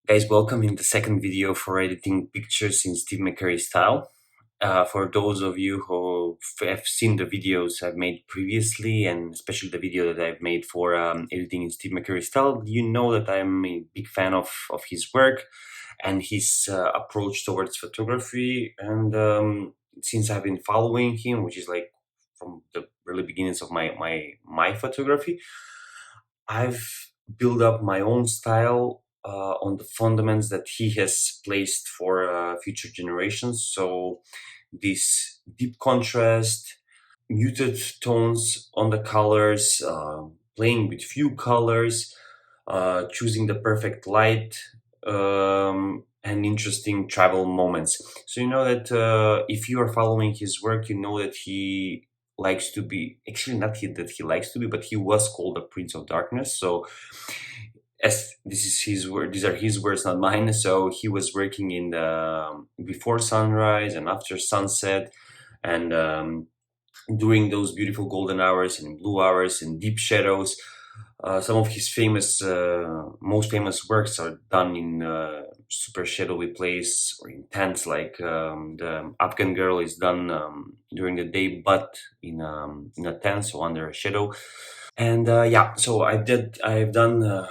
Guys, welcome in the second video for editing pictures in Steve McCurry style. For those of you who have seen the videos I've made previously, and especially the video that I've made for editing in Steve McCurry style, you know that I'm a big fan of his work and his approach towards photography. And since I've been following him, which is like from the early beginnings of my photography, I've built up my own style on the fundamentals that he has placed for future generations. So this deep contrast, muted tones on the colors, playing with few colors, choosing the perfect light, and interesting travel moments. So you know that if you are following his work, you know that he likes to be, actually not that he likes to be, but he was called the Prince of Darkness. So as this is his word, these are his words, not mine. So he was working in the before sunrise and after sunset, and during those beautiful golden hours and blue hours and deep shadows. Some of his most famous works are done in super shadowy place or in tents, like the Afghan Girl is done during the day, but in a tent, so under a shadow. And yeah, so I've done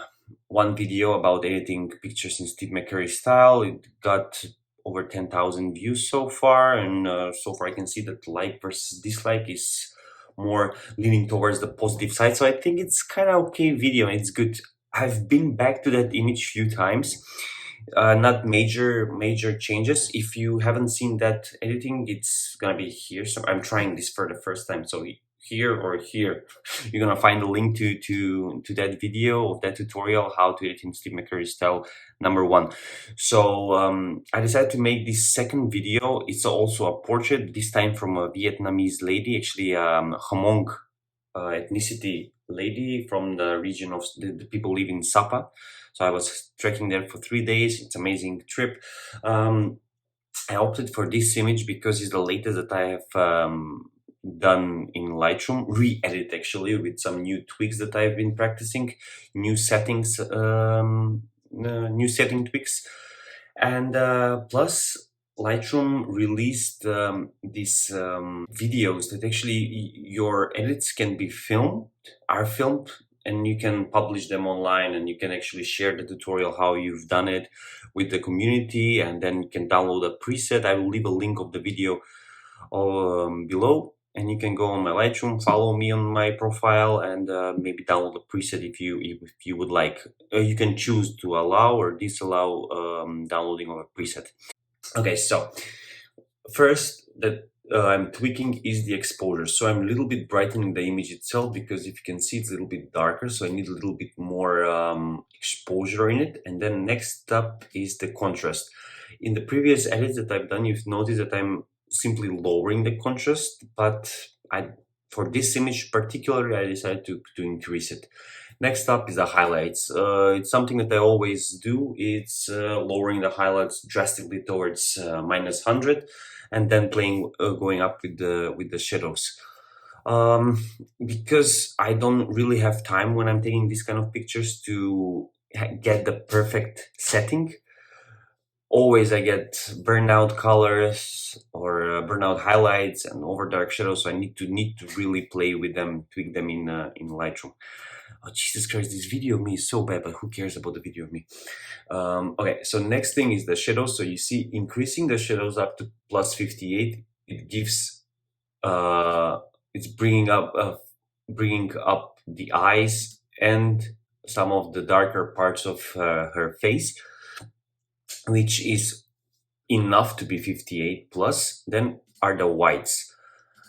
one video about editing pictures in Steve McCurry style. It got over 10,000 views so far, and so far I can see that like versus dislike is more leaning towards the positive side. So I think it's kind of okay video. It's good. I've been back to that image few times. Not major changes. If you haven't seen that editing, it's gonna be here. So I'm trying this for the first time. So here or here, you're gonna find a link to that video of that tutorial how to edit in Steve McCurry style #1. So I decided to make this second video. It's also a portrait, this time from a Vietnamese lady, actually Hmong ethnicity lady from the region of the people live in Sapa. So I was trekking there for 3 days. It's an amazing trip. I opted for this image because it's the latest that I have done in Lightroom, re-edit actually with some new tweaks that I've been practicing, new settings, new setting tweaks, and plus Lightroom released these videos that actually your edits can be are filmed, and you can publish them online, and you can actually share the tutorial how you've done it with the community, and then you can download a preset. I will leave a link of the video below, and you can go on my Lightroom, follow me on my profile, and maybe download the preset if you would like. You can choose to allow or disallow downloading of a preset. Okay, so first that I'm tweaking is the exposure. So I'm a little bit brightening the image itself, because if you can see, it's a little bit darker, so I need a little bit more exposure in it. And then next up is the contrast. In the previous edits that I've done, you've noticed that I'm simply lowering the contrast, but for this image particularly, I decided to increase it. Next up is the highlights. It's something that I always do. It's lowering the highlights drastically towards -100, and then going up with the shadows. Because I don't really have time when I'm taking these kind of pictures to get the perfect setting. Always I get burnout colors or burnout highlights and over dark shadows, so I need to really play with them, tweak them in Lightroom. Oh, Jesus Christ, this video of me is so bad, but who cares about the video of me? Okay, so next thing is the shadows. So you see, increasing the shadows up to +58, it gives, it's bringing up the eyes and some of the darker parts of her face, which is enough to be 58 plus. Then are the whites.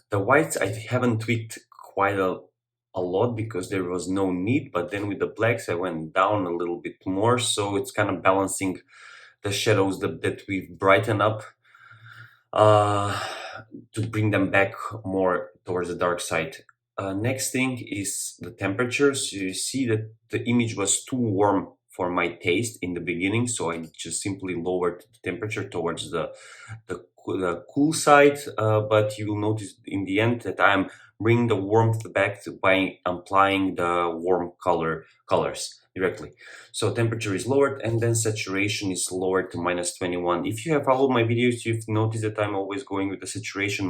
The whites I haven't tweaked quite a lot because there was no need, but then with the blacks I went down a little bit more, so it's kind of balancing the shadows that we've brightened up to bring them back more towards the dark side. Next thing is the temperature. So you see that the image was too warm for my taste in the beginning, so I just simply lowered the temperature towards the cool side, but you will notice in the end that I'm bringing the warmth back by applying the warm colors. directly. So temperature is lowered, and then saturation is lowered to -21. If you have followed my videos, you've noticed that I'm always going with the saturation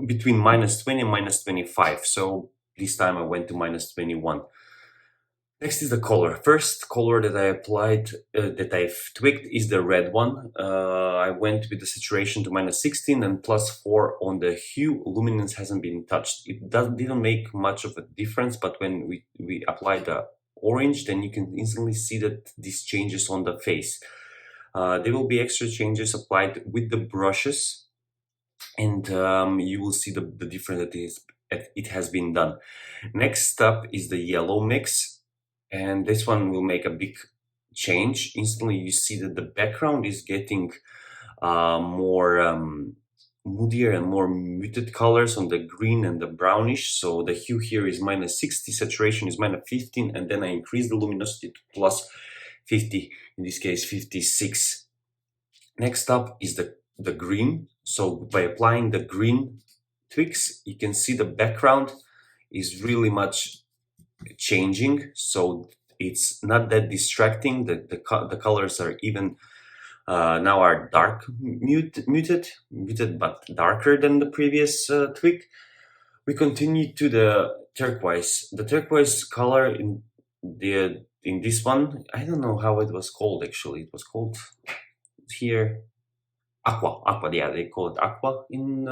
between -20 and -25. So this time I went to -21. Next is the color. First color that I applied, that I've tweaked, is the red one. I went with the saturation to -16 and +4 on the hue. Luminance hasn't been touched. It didn't make much of a difference, but when we apply the orange, then you can instantly see that these changes on the face. There will be extra changes applied with the brushes, and you will see the difference that it has been done. Next up is the yellow mix, and this one will make a big change. Instantly you see that the background is getting more moodier and more muted colors on the green and the brownish. So the hue here is -60, saturation is -15, and then I increase the luminosity to +50, in this case 56. Next up is the green. So by applying the green tweaks, you can see the background is really much changing. So it's not that distracting. The colors are even now are dark muted, but darker than the previous tweak. We continue to the turquoise. The turquoise color in this one, I don't know how it was called actually. It was called here aqua. Yeah, they call it aqua in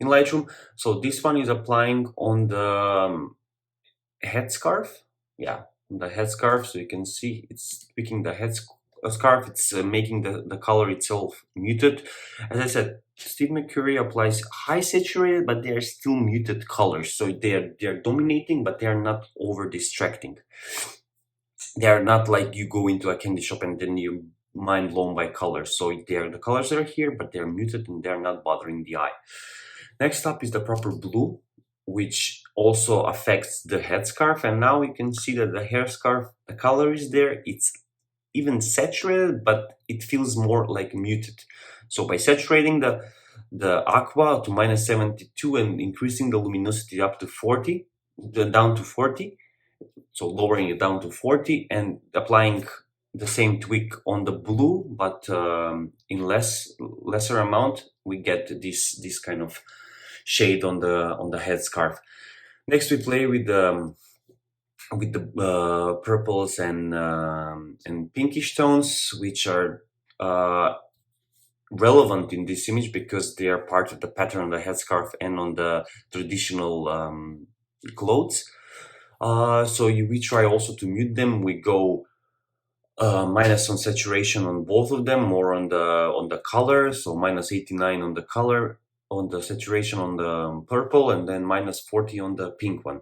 Lightroom. So this one is applying on the headscarf. Yeah, the headscarf. So you can see it's picking the headscarf. It's making the color itself muted. As I said, Steve McCurry applies high saturated, but they are still muted colors. So they're dominating, but they are not over distracting. They are not like you go into a candy shop and then you mind blown by colors. So the colors are here, but they're muted and they're not bothering the eye. Next up is the proper blue, which also affects the headscarf. And now you can see that the hairscarf, the color is there. It's even saturated, but it feels more like muted. So by saturating the aqua to -72 and increasing the luminosity up to 40, down to 40, so lowering it down to 40 and applying the same tweak on the blue, but in lesser amount, we get this kind of shade on the headscarf. Next, we play with the purples and pinkish tones, which are relevant in this image because they are part of the pattern on the headscarf and on the traditional clothes. So we try also to mute them. We go minus on saturation on both of them, more on the color. So -89 on the color, on the saturation on the purple, and then -40 on the pink one.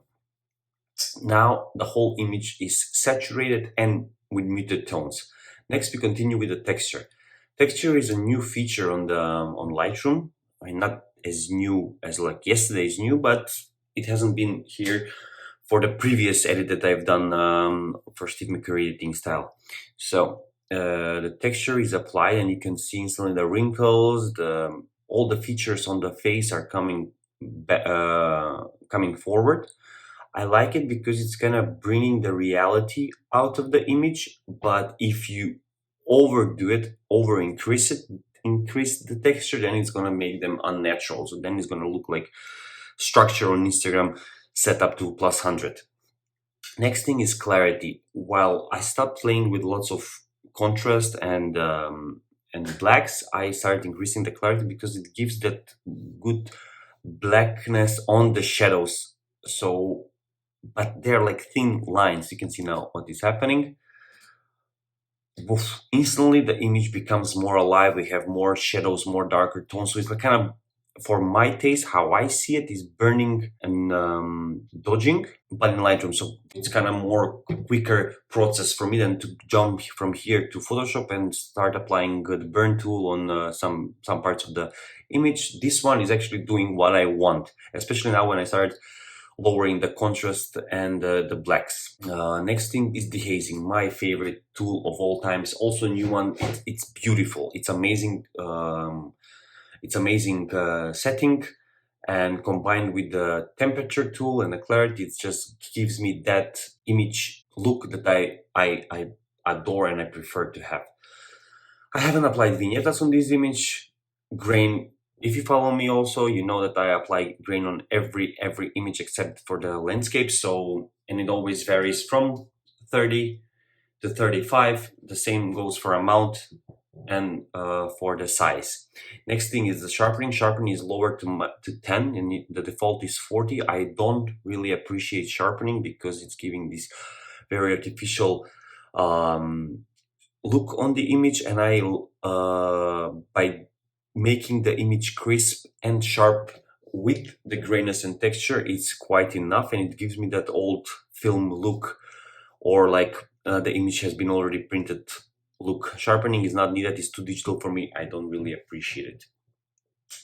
Now the whole image is saturated and with muted tones. Next, we continue with the texture. Texture is a new feature on Lightroom. I mean, not as new as like yesterday's new, but it hasn't been here for the previous edit that I've done for Steve McCurry editing style. So the texture is applied, and you can see instantly the wrinkles, all the features on the face are coming forward. I like it because it's kind of bringing the reality out of the image, but if you overdo it, increase the texture, then it's gonna make them unnatural. So then it's gonna look like structure on Instagram set up to +100. Next thing is clarity. While I stopped playing with lots of contrast and blacks, I started increasing the clarity because it gives that good blackness on the shadows. So, but they're like thin lines. You can see now what is happening. Oof. Instantly the image becomes more alive. We have more shadows, more darker tones. So it's like kind of, for my taste, how I see it is burning and dodging, but in Lightroom. So it's kind of more quicker process for me than to jump from here to Photoshop and start applying the burn tool on some parts of the image. This one is actually doing what I want, especially now when I started lowering the contrast and the blacks. Next thing is dehazing, my favorite tool of all time. It's also a new one. It's beautiful. It's amazing. It's amazing setting, and combined with the temperature tool and the clarity, it just gives me that image look that I adore and I prefer to have. I haven't applied vignettes on this image. Grain, if you follow me also, you know that I apply grain on every image except for the landscape. So, and it always varies from 30 to 35. The same goes for amount and for the size. Next thing is the sharpening. Sharpening is lower to 10 and the default is 40. I don't really appreciate sharpening because it's giving this very artificial um, look on the image, and I by making the image crisp and sharp with the grayness and texture, it's quite enough, and it gives me that old film look, or like the image has been already printed look. Sharpening is not needed, it's too digital for me, I don't really appreciate it.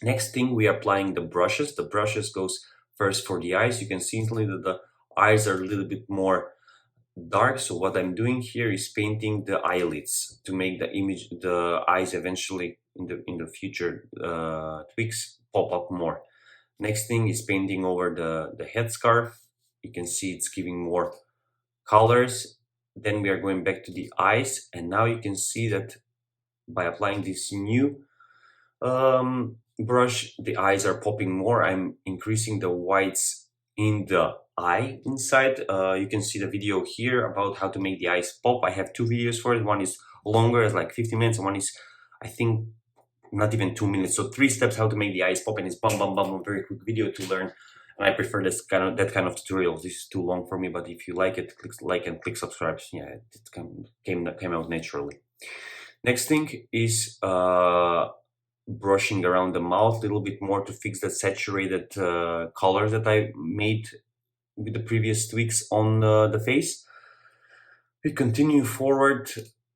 Next thing, we are applying the brushes. The brushes goes first for the eyes. You can see instantly that the eyes are a little bit more dark. So what I'm doing here is painting the eyelids to make the image, the eyes eventually in the future tweaks pop up more. Next thing is painting over the headscarf. You can see it's giving more colors. Then we are going back to the eyes, and now you can see that by applying this new brush, the eyes are popping more. I'm increasing the whites in the eye inside. You can see the video here about how to make the eyes pop. I have two videos for it. One is longer, it's like 15 minutes, and one is, I think, not even 2 minutes. So 3 steps how to make the eyes pop, and it's bum bum bum, a very quick video to learn. And I prefer this that kind of tutorials. This is too long for me, but if you like it, click like and click subscribe. Yeah, it came out naturally. Next thing is brushing around the mouth a little bit more to fix that saturated color that I made with the previous tweaks on the face. We continue forward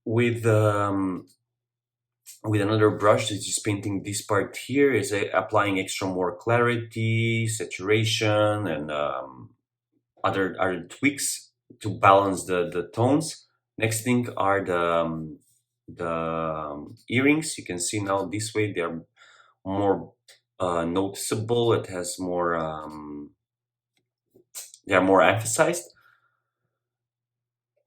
with another brush that is painting this part here, is applying extra more clarity, saturation, and other tweaks to balance the tones. Next thing are the earrings. You can see now this way they are more noticeable. It has more they are more emphasized.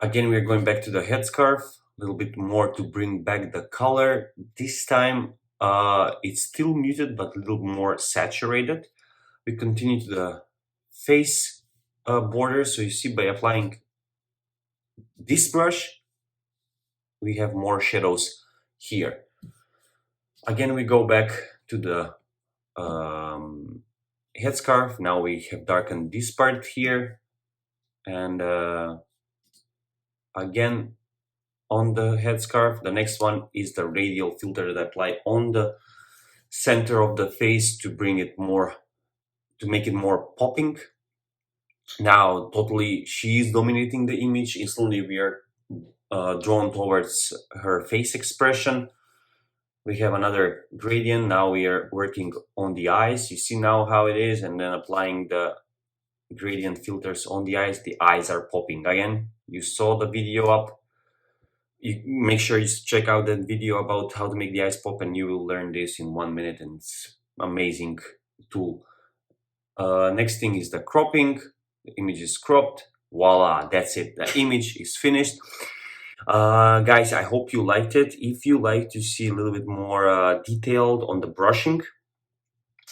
Again, we're going back to the headscarf, a little bit more to bring back the color. This time it's still muted but a little more saturated. We continue to the face border. So you see, by applying this brush, we have more shadows here. Again, we go back to the headscarf. Now we have darkened this part here, and again on the headscarf. The next one is the radial filter that I apply on the center of the face to bring it more, to make it more popping. Now totally she is dominating the image. Instantly we are drawn towards her face expression. We have another gradient. Now we are working on the eyes. You see now how it is, and then applying the gradient filters on the eyes are popping. Again, you saw the video up. You make sure you check out that video about how to make the eyes pop, and you will learn this in 1 minute, and it's amazing tool. Next thing is the cropping. The image is cropped. Voila, that's it. The image is finished. Guys, I hope you liked it. If you like to see a little bit more detailed on the brushing,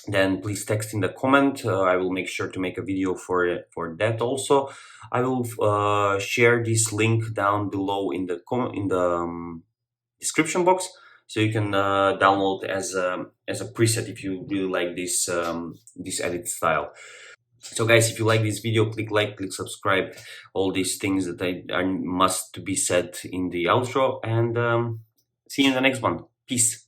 then please text in the comment. I will make sure to make a video for that also. I will share this link down below in the description box, so you can download as a preset if you really like this this edit style. So guys, if you like this video, click like, click subscribe, all these things that are must to be said in the outro, and see you in the next one. Peace.